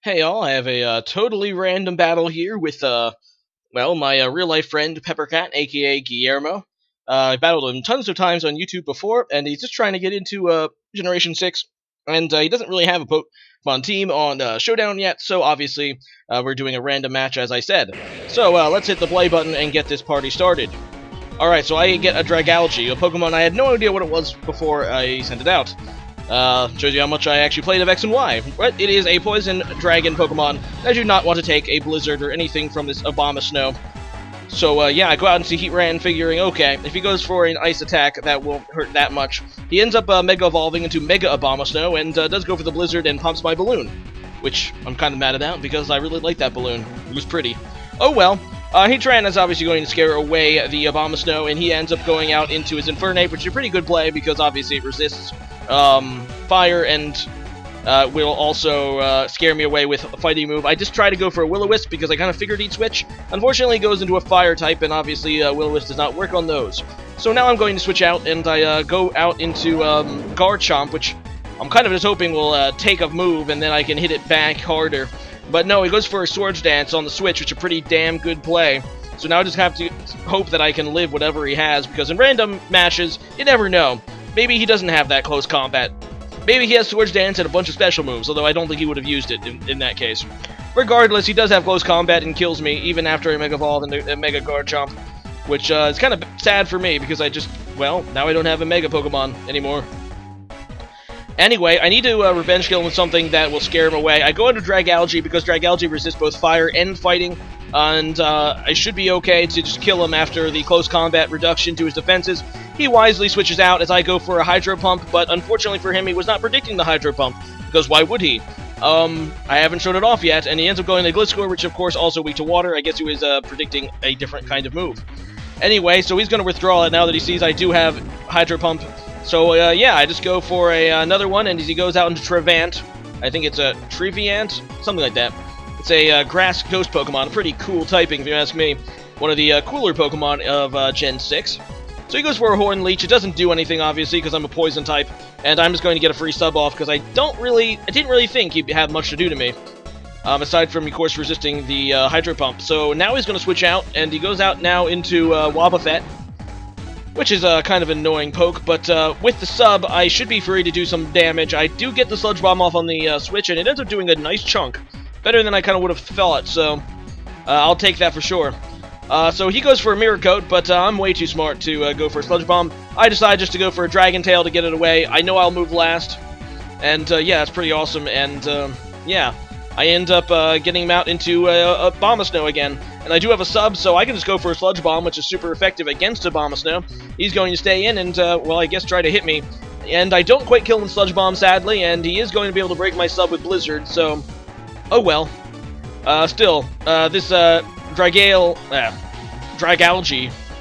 Hey all, I have a totally random battle here with, my real-life friend Peppercat, aka Guillermo. I battled him tons of times on YouTube before, and he's just trying to get into Generation 6, and he doesn't really have a Pokemon team on Showdown yet, so obviously we're doing a random match, as I said. So let's hit the play button and get this party started. Alright, so I get a Dragalge, a Pokemon I had no idea what it was before I sent it out. Shows you how much I actually played of X and Y. But it is a Poison Dragon Pokemon. I do not want to take a Blizzard or anything from this Abomasnow. So, yeah, I go out into Heatran figuring, okay, if he goes for an Ice attack, that won't hurt that much. He ends up Mega Evolving into Mega Abomasnow and does go for the Blizzard and pumps my balloon. Which I'm kind of mad about because I really like that balloon. It was pretty. Oh well. Heatran is obviously going to scare away the Abomasnow, and he ends up going out into his Infernape, which is a pretty good play because obviously it resists fire and will also scare me away with a fighting move. I just try to go for a Will-O-Wisp because I kind of figured he'd switch. Unfortunately, it goes into a fire type, and obviously Will-O-Wisp does not work on those. So now I'm going to switch out, and I go out into Garchomp, which I'm kind of just hoping will take a move, and then I can hit it back harder. But no, he goes for a Swords Dance on the Switch, which is a pretty damn good play. So now I just have to hope that I can live whatever he has, because in random matches, you never know. Maybe he doesn't have that close combat. Maybe he has Swords Dance and a bunch of special moves, although I don't think he would have used it in that case. Regardless, he does have close combat and kills me, even after I Mega Evolve into Mega Garchomp, which is kind of sad for me, because well, now I don't have a Mega Pokemon anymore. Anyway, I need to revenge kill him with something that will scare him away. I go into Dragalge because Dragalge resists both fire and fighting, and I should be okay to just kill him after the close combat reduction to his defenses. He wisely switches out as I go for a Hydro Pump, but unfortunately for him, he was not predicting the Hydro Pump, because why would he? I haven't shown it off yet, and he ends up going to Gliscor, which of course also weak to water. I guess he was predicting a different kind of move. Anyway, so he's going to withdraw it now that he sees I do have Hydro Pump. So, yeah, I just go for another one, and as he goes out into Trevant, I think it's a Treviant, something like that. It's a grass ghost Pokemon, pretty cool typing if you ask me. One of the cooler Pokemon of Gen 6. So he goes for a Horn Leech. It doesn't do anything, obviously, because I'm a poison type, and I'm just going to get a free sub off, because I didn't really think he'd have much to do to me. Aside from, of course, resisting the Hydro Pump. So now he's going to switch out, and he goes out now into Wobbuffet, which is a kind of annoying poke, but with the sub, I should be free to do some damage. I do get the Sludge Bomb off on the Switch, and it ends up doing a nice chunk. Better than I kind of would have thought, so I'll take that for sure. So he goes for a Mirror Coat, but I'm way too smart to go for a Sludge Bomb. I decide just to go for a Dragon Tail to get it away. I know I'll move last, and yeah, that's pretty awesome, and yeah. I end up getting him out into Abomasnow again. And I do have a sub, so I can just go for a Sludge Bomb, which is super effective against Abomasnow. He's going to stay in and, well, I guess try to hit me. And I don't quite kill him with Sludge Bomb, sadly, and he is going to be able to break my sub with Blizzard, so... Oh well. Still, this Dragalge,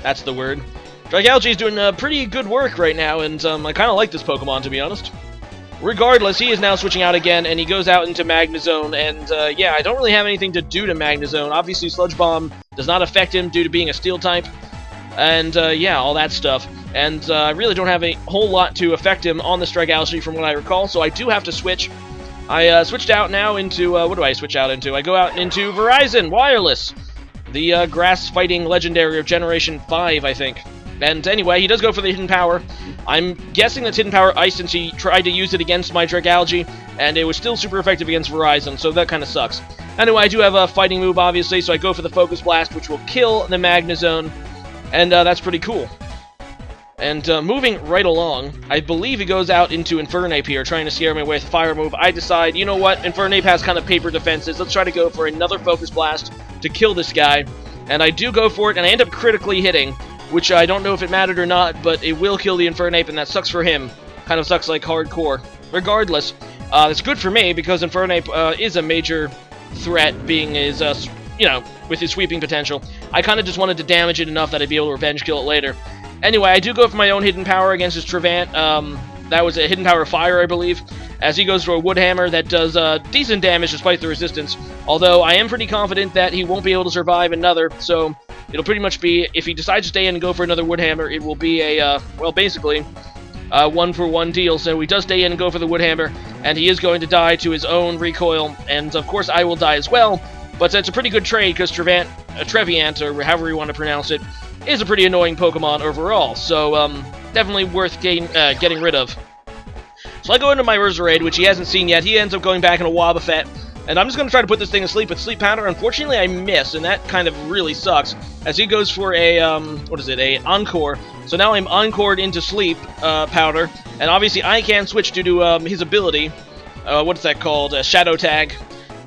that's the word. Dragalge is doing pretty good work right now, and I kind of like this Pokemon, to be honest. Regardless, he is now switching out again, and he goes out into Magnezone, and yeah, I don't really have anything to do to Magnezone. Obviously, Sludge Bomb does not affect him due to being a Steel type, and yeah, all that stuff. And I really don't have a whole lot to affect him on this Dragalge from what I recall, so I do have to switch. I switched out now into, what do I switch out into? I go out into Verizon Wireless, the grass-fighting legendary of Generation 5, I think. And anyway, he does go for the Hidden Power. I'm guessing that's Hidden Power Ice since he tried to use it against my Dragalge, and it was still super effective against Verizon, so that kind of sucks. Anyway, I do have a fighting move, obviously, so I go for the Focus Blast, which will kill the Magnezone, and that's pretty cool. And moving right along, I believe he goes out into Infernape here, trying to scare me away with a fire move. I decide, you know what, Infernape has kind of paper defenses. Let's try to go for another Focus Blast to kill this guy. And I do go for it, and I end up critically hitting, which I don't know if it mattered or not, but it will kill the Infernape, and that sucks for him. Kind of sucks like hardcore. Regardless, it's good for me, because Infernape is a major threat, being his, you know, with his sweeping potential. I kind of just wanted to damage it enough that I'd be able to revenge kill it later. Anyway, I do go for my own Hidden Power against his Trevant. That was a Hidden Power Fire, I believe, as he goes for a Wood Hammer that does decent damage despite the resistance, although I am pretty confident that he won't be able to survive another, so it'll pretty much be, if he decides to stay in and go for another Wood Hammer, it will be a, well, basically, 1-for-1 deal. So he does stay in and go for the Wood Hammer. and he is going to die to his own recoil, and of course I will die as well, but it's a pretty good trade, because Trevenant, or however you want to pronounce it, is a pretty annoying Pokemon overall, so definitely worth getting rid of. So I go into my Roserade, which he hasn't seen yet. He ends up going back in a Wobbuffet, and I'm just going to try to put this thing to sleep with Sleep Powder. Unfortunately, I miss, and that kind of really sucks, as he goes for a, a Encore. So now I'm Encored into Sleep Powder, and obviously I can't switch due to his ability. What's that called? Shadow Tag.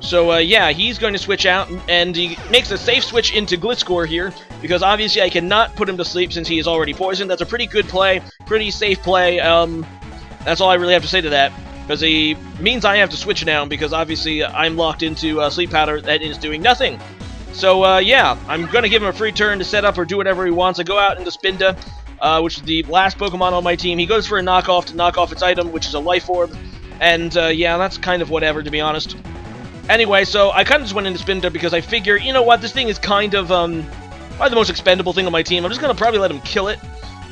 So, yeah, he's going to switch out, and he makes a safe switch into Gliscor here, because obviously I cannot put him to sleep since he is already poisoned. That's a pretty good play, pretty safe play. That's all I really have to say to that, because he means I have to switch now, because obviously I'm locked into Sleep Powder that is doing nothing. So, yeah, I'm going to give him a free turn to set up or do whatever he wants. I go out into Spinda, which is the last Pokemon on my team. He goes for a knockoff to knock off its item, which is a Life Orb, and, yeah, that's kind of whatever, to be honest. Anyway, so I kind of just went into Spinda because I figure, you know what, this thing is kind of, probably the most expendable thing on my team. I'm just going to probably let him kill it.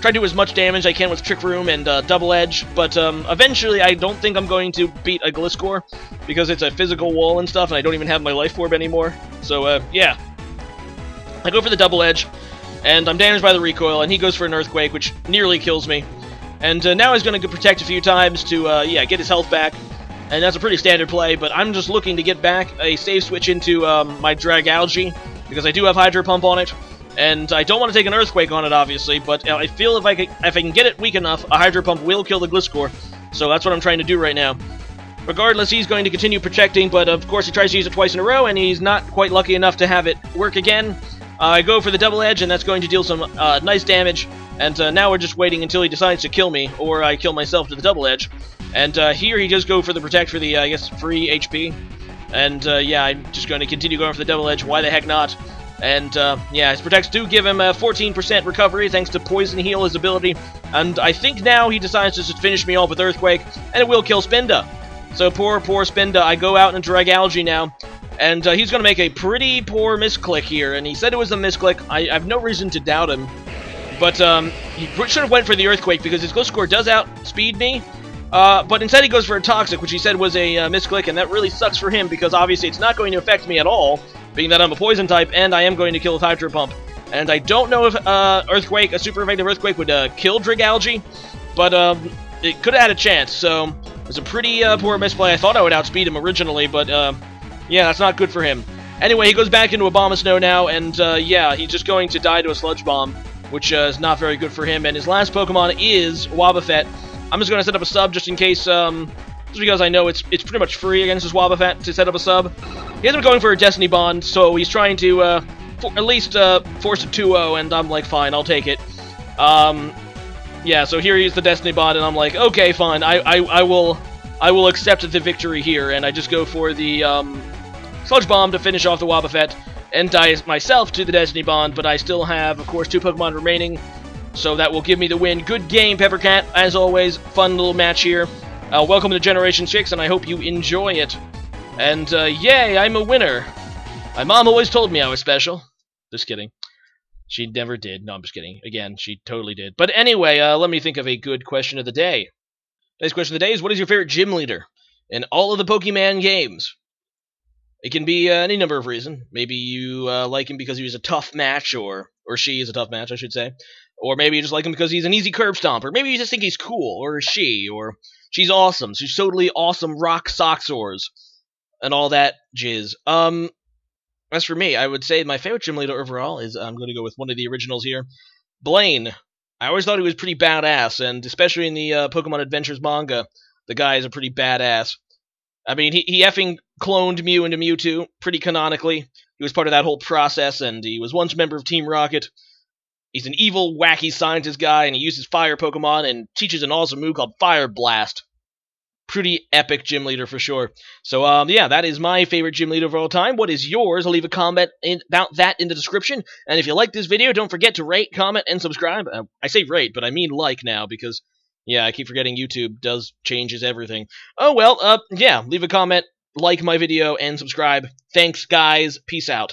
Try to do as much damage I can with Trick Room and Double Edge, but eventually I don't think I'm going to beat a Gliscor, because it's a physical wall and stuff, and I don't even have my Life Orb anymore. So, yeah. I go for the Double Edge, and I'm damaged by the recoil, and he goes for an Earthquake, which nearly kills me. And now he's going to protect a few times to, yeah, get his health back. And that's a pretty standard play, but I'm just looking to get back a save switch into my Dragalge, because I do have Hydro Pump on it, and I don't want to take an Earthquake on it, obviously, but I feel if I can get it weak enough, a Hydro Pump will kill the Gliscor, so that's what I'm trying to do right now. Regardless, he's going to continue protecting, but of course he tries to use it twice in a row, and he's not quite lucky enough to have it work again. I go for the Double Edge, and that's going to deal some nice damage, and now we're just waiting until he decides to kill me, or I kill myself to the Double Edge. And here he does go for the Protect for the, I guess, free HP. And, yeah, I'm just going to continue going for the Double Edge. Why the heck not? And, yeah, his Protects do give him a 14% recovery thanks to Poison Heal, his ability. And I think now he decides to just finish me off with Earthquake, and it will kill Spinda. So poor Spinda. I go out and Dragalge now. And he's going to make a pretty poor misclick here. And he said it was a misclick. I have no reason to doubt him. But he should have went for the Earthquake, because his Gliscor does outspeed me. But instead he goes for a Toxic, which he said was a misclick, and that really sucks for him, because obviously it's not going to affect me at all, being that I'm a Poison type, and I am going to kill with Hydro Pump. And I don't know if Earthquake, a super effective Earthquake, would kill Dragalge, but it could have had a chance, so it was a pretty poor misplay. I thought I would outspeed him originally, but yeah, that's not good for him. Anyway, he goes back into Abomasnow now, and yeah, he's just going to die to a Sludge Bomb, which is not very good for him, and his last Pokemon is Wobbuffet. I'm just going to set up a sub just in case, just because I know it's pretty much free against this Wobbuffet to set up a sub. He ends up going for a Destiny Bond, so he's trying to at least force a 2-0, and I'm like, fine, I'll take it. Yeah, so here he is the Destiny Bond, and I'm like, okay, fine, I will accept the victory here, and I just go for the Sludge Bomb to finish off the Wobbuffet, and die myself to the Destiny Bond, but I still have, of course, 2 Pokemon remaining. So that will give me the win. Good game, Peppercat. As always, fun little match here. Welcome to Generation 6, and I hope you enjoy it. And, yay, I'm a winner. My mom always told me I was special. Just kidding. She never did. No, I'm just kidding. Again, she totally did. But anyway, let me think of a good question of the day. Today's question of the day is, what is your favorite gym leader in all of the Pokemon games? It can be any number of reasons. Maybe you like him because he was a tough match, or she is a tough match, I should say. Or maybe you just like him because he's an easy curb stomper. Maybe you just think he's cool, or she's awesome. She's totally awesome rock soxors, and all that jizz. As for me, I would say my favorite gym leader overall is, I'm going to go with one of the originals here, Blaine. I always thought he was pretty badass, and especially in the Pokemon Adventures manga, the guy is a pretty badass. I mean, he effing cloned Mew into Mewtwo, pretty canonically. He was part of that whole process, and he was once a member of Team Rocket. He's an evil, wacky scientist guy, and he uses fire Pokemon and teaches an awesome move called Fire Blast. Pretty epic gym leader for sure. So, yeah, that is my favorite gym leader of all time. What is yours? I'll leave a comment about that in the description. And if you like this video, don't forget to rate, comment, and subscribe. I say rate, but I mean like now, because, yeah, I keep forgetting YouTube changes everything. Oh, well, yeah, leave a comment, like my video, and subscribe. Thanks, guys. Peace out.